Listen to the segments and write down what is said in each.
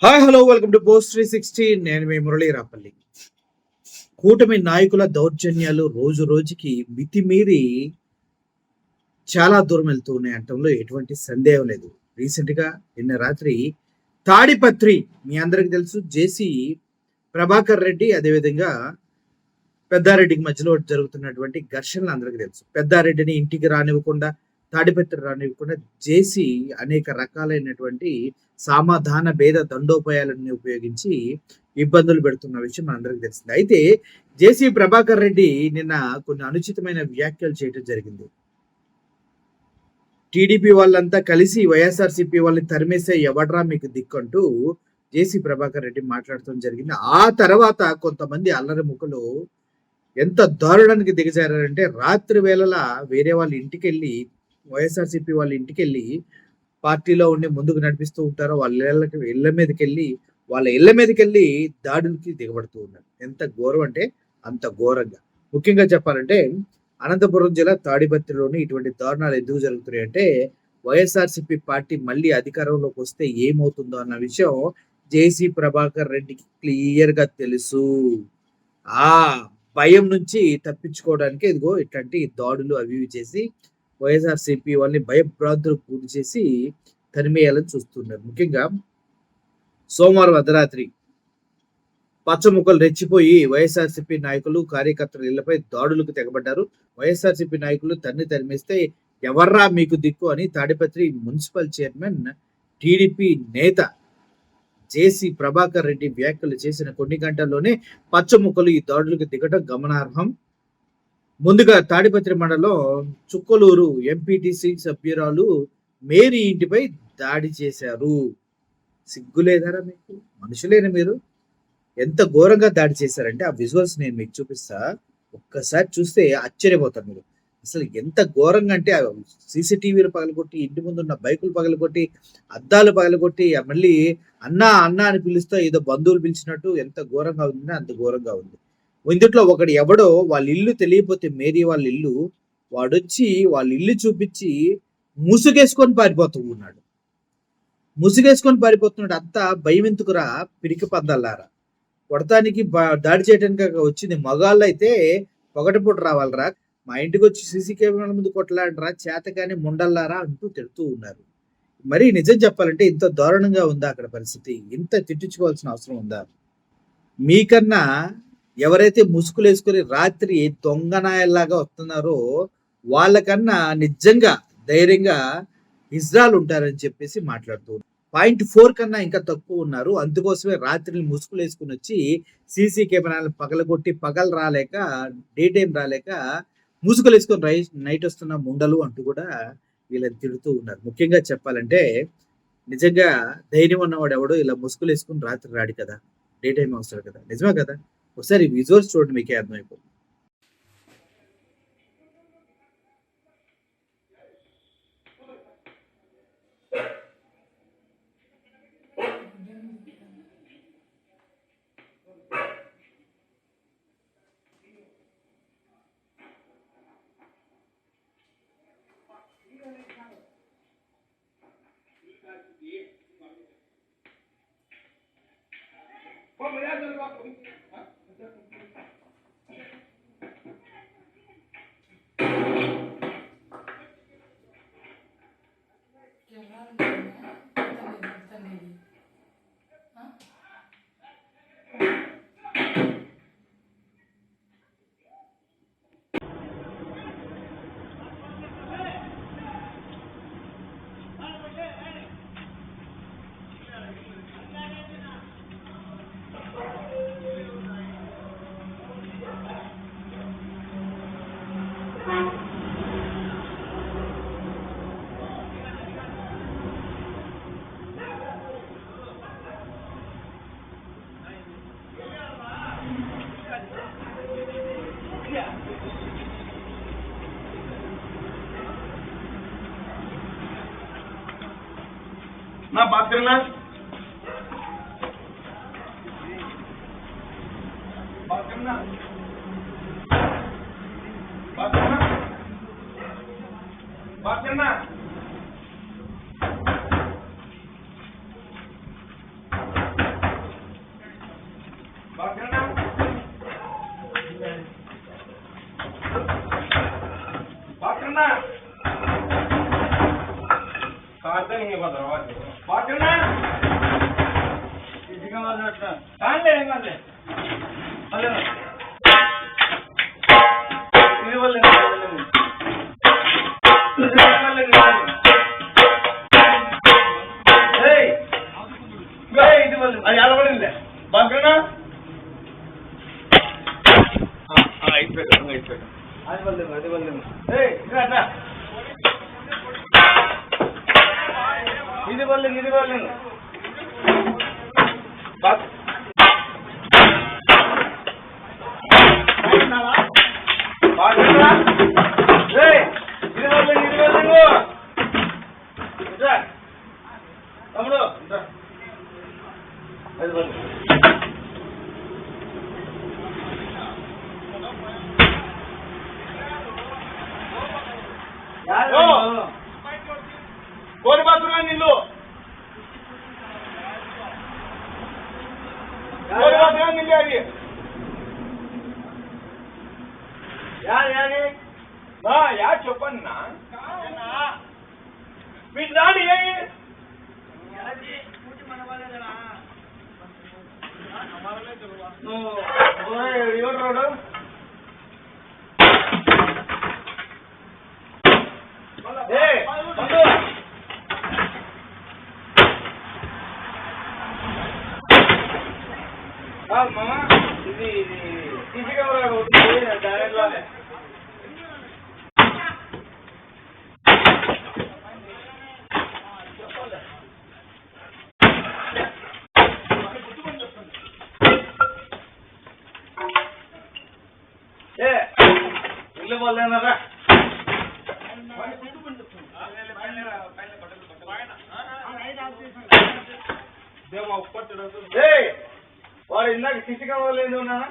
Hi hello welcome to post 360. నేను మీ మురళీ రాపల్లి. కూటమి నాయకుల దౌర్జన్యాలు రోజు రోజుకి మితిమీరి చాలా దూరం వెళ్తూ ఉన్నాయి అంటంలో ఎటువంటి సందేహం లేదు. రీసెంట్ గా నిన్న రాత్రి తాడిపత్రి మీ అందరికి తెలుసు, జేసీ ప్రభాకర్ రెడ్డి అదేవిధంగా పెద్దారెడ్డికి మధ్యలో జరుగుతున్నటువంటి ఘర్షణలు అందరికీ తెలుసు. పెద్దారెడ్డిని ఇంటికి రానివ్వకుండా, తాడిపత్రి రానివ్వకుండా జేసీ అనేక రకాలైనటువంటి సమాధాన భేద దండోపాయాలన్నీ ఉపయోగించి ఇబ్బందులు పెడుతున్న విషయం అందరికీ తెలిసింది. అయితే జేసీ ప్రభాకర్ రెడ్డి నిన్న కొన్ని అనుచితమైన వ్యాఖ్యలు చేయడం జరిగింది. టీడీపీ వాళ్ళంతా కలిసి వైఎస్ఆర్సీపీ వాళ్ళని తరిమేసే ఎవడ్రా మీకు దిక్కంటూ జేసీ ప్రభాకర్ రెడ్డి మాట్లాడటం జరిగింది. ఆ తర్వాత కొంతమంది అల్లరి ముఖలు ఎంత దారుణానికి దిగజారంటే రాత్రి వేళలా వేరే వాళ్ళ ఇంటికి వెళ్ళి, వైఎస్ఆర్సీపీ వాళ్ళ ఇంటికి వెళ్ళి పార్టీలో ఉండి ముందుకు నడిపిస్తూ ఉంటారో వాళ్ళ ఇళ్ల మీదకి వెళ్ళి దాడులకి దిగబడుతూ ఉన్నారు. ఎంత ఘోరం అంటే అంత ఘోరంగా. ముఖ్యంగా చెప్పాలంటే అనంతపురం జిల్లా తాడిపత్రిలోని ఇటువంటి దారుణాలు ఎందుకు జరుగుతున్నాయి అంటే, వైఎస్ఆర్సీపీ పార్టీ మళ్ళీ అధికారంలోకి వస్తే ఏమవుతుందో అన్న విషయం జేసీ ప్రభాకర్ రెడ్డికి క్లియర్ గా తెలుసు. ఆ భయం నుంచి తప్పించుకోవడానికి ఇదిగో ఇట్లాంటి దాడులు అవి చేసి వైఎస్ఆర్సీపీ వాళ్ళని భయభ్రాంతులకు గురి చేసి తరిమేయాలని చూస్తున్నారు. ముఖ్యంగా సోమవారం అర్ధరాత్రి పచ్చముక్కలు రెచ్చిపోయి వైఎస్ఆర్సీపీ నాయకులు కార్యకర్తల ఇళ్లపై దాడులకు తెగబడ్డారు. వైఎస్ఆర్సీపీ నాయకులు తరిమేస్తే ఎవర్రా మీకు దిక్కు అని తాడిపత్రి మున్సిపల్ చైర్మన్ టీడీపీ నేత జేసీ ప్రభాకర్ రెడ్డి వ్యాఖ్యలు చేసిన కొన్ని గంటల్లోనే పచ్చముక్కలు ఈ దాడులకు దిగడం గమనార్హం. ముందుగా తాడిపత్రి మండలం చుక్కలూరు ఎంపీటీసీ సభ్యురాలు మేరీ ఇంటిపై దాడి చేశారు. సిగ్గులేదారా మీకు? మనుషులేనా మీరు? ఎంత ఘోరంగా దాడి చేశారంటే ఆ విజువల్స్ నేను మీకు చూపిస్తా, ఒక్కసారి చూస్తే ఆశ్చర్యపోతారు మీరు. అసలు ఎంత ఘోరంగా అంటే సీసీటీవీలు పగలగొట్టి, ఇంటి ముందు ఉన్న బైకులు పగలగొట్టి, అద్దాలు పగలగొట్టి, మళ్ళీ అన్నా అన్నా అని పిలుస్తా ఏదో బంధువులు పిలిచినట్టు ఎంత ఘోరంగా ఉందంటే అంత ఘోరంగా ఉంది. ఇందుట్లో ఒకడు ఎవడో వాళ్ళ ఇల్లు తెలియపోతే మేరీ వాళ్ళ ఇల్లు, వాడొచ్చి వాళ్ళ ఇల్లు చూపించి ముసుగేసుకొని పారిపోతున్నాడు. అంతా భయం ఎందుకురా పిరికి పందల్లారా? కొడతానికి దాడి చేయడానికి వచ్చింది మగాళ్ళు అయితే పొగటపూట రావాలరా, మా ఇంటికి వచ్చి సీసీ కెమెరాల ముందు కొట్టలాడరా చేతగానే ముండల్లారా అంటూ తిడుతూ ఉన్నారు. మరి నిజం చెప్పాలంటే ఇంత దారుణంగా ఉందా అక్కడ పరిస్థితి? ఇంత తిట్టించుకోవాల్సిన అవసరం ఉందా? మీకన్నా ఎవరైతే ముసుగులు వేసుకుని రాత్రి దొంగనాయల్లాగా వస్తున్నారో వాళ్ళకన్నా నిజంగా ధైర్యంగా ఇజ్రాయల్ ఉంటారని చెప్పేసి మాట్లాడుతూ 0.4 కన్నా ఇంకా తక్కువ ఉన్నారు. అందుకోసమే రాత్రి ముసుగులు వేసుకుని వచ్చి సీసీ కెమెరాలను పగలగొట్టి పగలు రాలేక, డే టైం రాలేక ముసుగులు వేసుకొని నైట్ వస్తున్న ముండలు అంటూ కూడా వీళ్ళని తిడుతూ ఉన్నారు. ముఖ్యంగా చెప్పాలంటే నిజంగా ధైర్యం ఉన్నవాడు ఎవడో ఇలా ముసుగులు వేసుకుని రాత్రి రాడు కదా, డే టైం వస్తాడు కదా. నిజమే కదా? ఒకసారి విజువల్స్ చూడండి, మీకే అర్థమైపోతుంది. ना बात करना बात करना बात करना बात करना కాదు ఇంక బాత్రూమ్నా ఇదిగా వాళ్ళట్లా కాదులే ఏం కాదులే ఇది వల్ల ఇది వల్ల అది అలవడిందిలే బాత్రూమ్నా అయిపోయాడు అది వల్ల అది వల్ల ఇది వల్ల తమ్ముడు అది వల్ల కోడి బాత్రూమ్ నిల్లు కోడి బాత్రూమ్ నిల్లు అది యా చెప్పండి నా వీటి దాడి ఎవరు రోడ్డు మామ ఇది సీసీ కెమెరా డైరెక్ట్లో ఇల్లు వాళ్ళేనారా వాడు ఇందాక సీసీ కెమెరా లేదు ఉన్నానా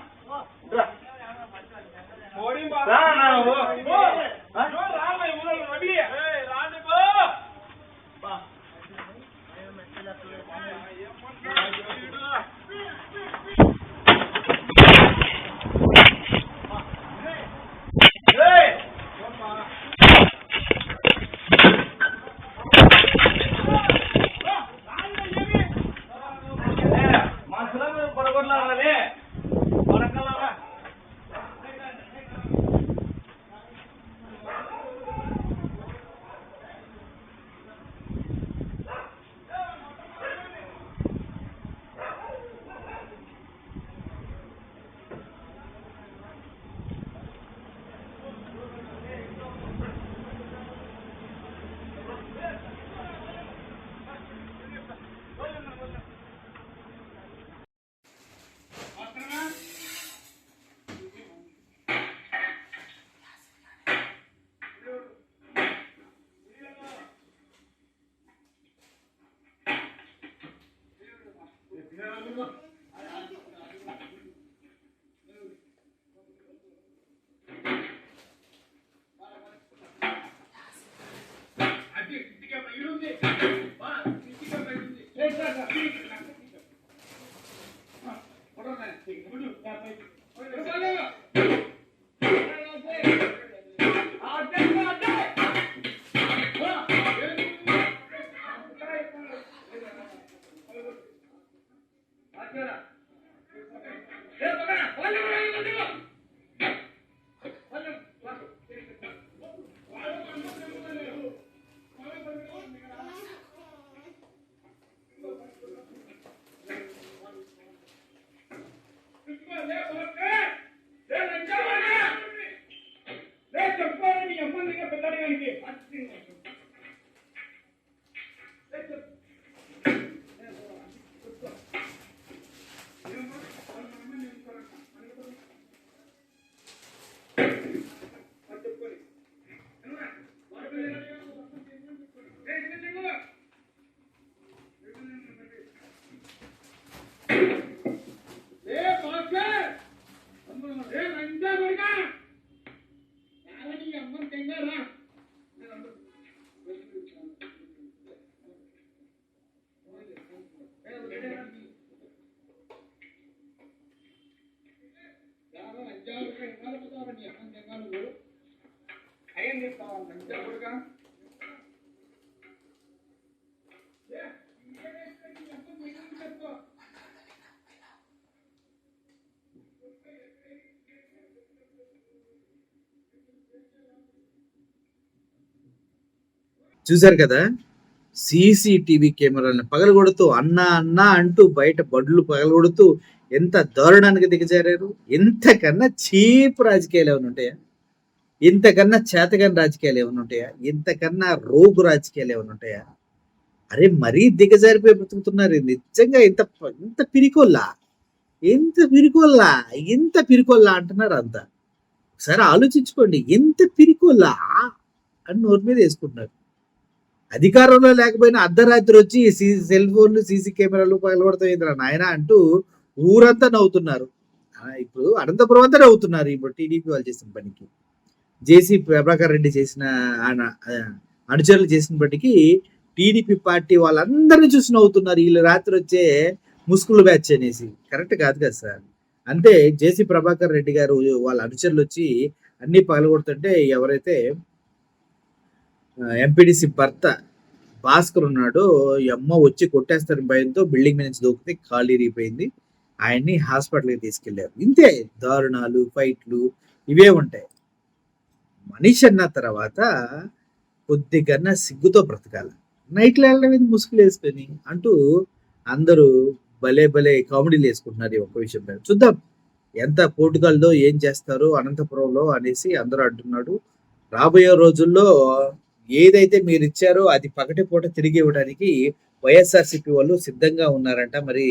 మనసులో పడగొట్లాడాలి పడకలారా చూశారు కదా, సీసీటీవీ కెమెరాలను పగలగొడుతూ అన్నా అన్నా అంటూ బయట బడులు పగలగొడుతూ ఎంత దారుణానికి దిగజారారు. ఇంతకన్నా చీప్ రాజకీయాలు ఏమైనా ఉంటాయా? ఇంతకన్నా చేతగాని రాజకీయాలు ఏమైనా ఉంటాయా? ఇంతకన్నా రోగు రాజకీయాలు ఏమైనా ఉంటాయా? అరే మరీ దిగజారిపోయి బ్రతుకుతున్నారు. నిజంగా ఇంత పిరికొల్లా, ఇంత పిరికొల్లా అంటున్నారు అంతా. ఒకసారి ఆలోచించుకోండి, ఎంత పిరికొల్లా అని నోరు మీద వేసుకుంటున్నారు. అధికారంలో లేకపోయినా అర్ధరాత్రి వచ్చి సెల్ ఫోన్లు సీసీ కెమెరాలు పగలగొడతాయిందిరా నాయన అంటూ ఊరంతా నవ్వుతున్నారు. ఇప్పుడు అనంతపురం అంతా నవ్వుతున్నారు ఇప్పుడు టీడీపీ వాళ్ళు చేసిన పనికి. జేసీ ప్రభాకర్ రెడ్డి చేసిన అనుచరులు చేసిన బట్టికి టీడీపీ పార్టీ వాళ్ళందరినీ చూసి నవ్వుతున్నారు. వీళ్ళు రాత్రి వచ్చే ముసుగులు బ్యాచ్ అనేసి. కరెక్ట్ కాదు కదా సార్. అంతే జేసీ ప్రభాకర్ రెడ్డి గారు వాళ్ళ అనుచరులు వచ్చి అన్ని పగలగొడుతుంటే ఎవరైతే ఎంపీడీసీ భర్త భాస్కర్ ఉన్నాడు, అమ్మ వచ్చి కొట్టేస్తారని భయంతో బిల్డింగ్ మీద నుంచి దూకితే కాళ్ళు ఇరిగిపోయింది. ఆయన్ని హాస్పిటల్కి తీసుకెళ్లారు. ఇంతే దారుణాలు, ఫైట్లు ఇవే ఉంటాయి. మనిషి అన్న తర్వాత కొద్దిగా సిగ్గుతో బ్రతకాలి. నైట్లో వెళ్ళడం ముసుగులు వేసుకొని అంటూ అందరూ భలే కామెడీలు వేసుకుంటున్నారు ఈ ఒక్క విషయం పైన. చూద్దాం ఎంత పోటుగాల్లో ఏం చేస్తారో అనంతపురంలో అనేసి అందరూ అంటున్నాడు. రాబోయే రోజుల్లో ఏదైతే మీరు ఇచ్చారో అది పగటిపూట తిరిగి ఇవ్వడానికి వైఎస్ఆర్సీపీ వాళ్ళు సిద్ధంగా ఉన్నారంట. మరి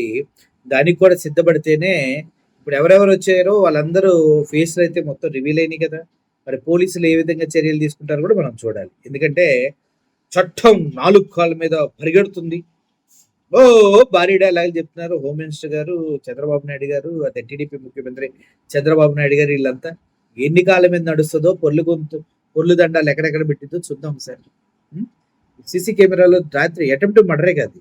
దానికి కూడా సిద్ధపడితేనే ఇప్పుడు ఎవరెవరు వచ్చారో వాళ్ళందరూ ఫేస్లు అయితే మొత్తం రివీల్ అయినాయి కదా. మరి పోలీసులు ఏ విధంగా చర్యలు తీసుకుంటారో కూడా మనం చూడాలి. ఎందుకంటే చట్టం 4 కాళ్ళ మీద పరిగెడుతుంది. భారీ డైలాగులు చెప్తున్నారు హోమ్ మినిస్టర్ గారు, చంద్రబాబు నాయుడు గారు, అదే టీడీపీ ముఖ్యమంత్రి చంద్రబాబు నాయుడు గారు. వీళ్ళంతా ఎన్ని కాళ్ళ మీద నడుస్తుందో, పొర్లు దండాలు ఎక్కడెక్కడ పెట్టిందో చూద్దాం సార్. సీసీ కెమెరాలో రాత్రి అటెంప్ట్ మర్డరే కాదు,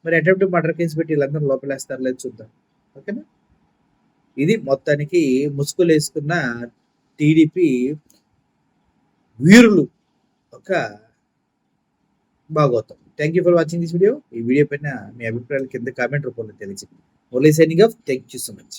మరి అటెంప్ట్ మర్డర్ కేసు పెట్టి వీళ్ళందరూ లోపలేస్తారు లేదు చూద్దాం. ఓకేనా? ఇది మొత్తానికి ముసుగులు వేసుకున్న టీడీపీ వీరులు ఒక Bhagavatam. Thank you for watching this video. ఈ వీడియో పైన మీ అభిప్రాయాలు కింద కామెంట్ రూపంలో తెలియజేయండి. Only signing off. Thank you so much.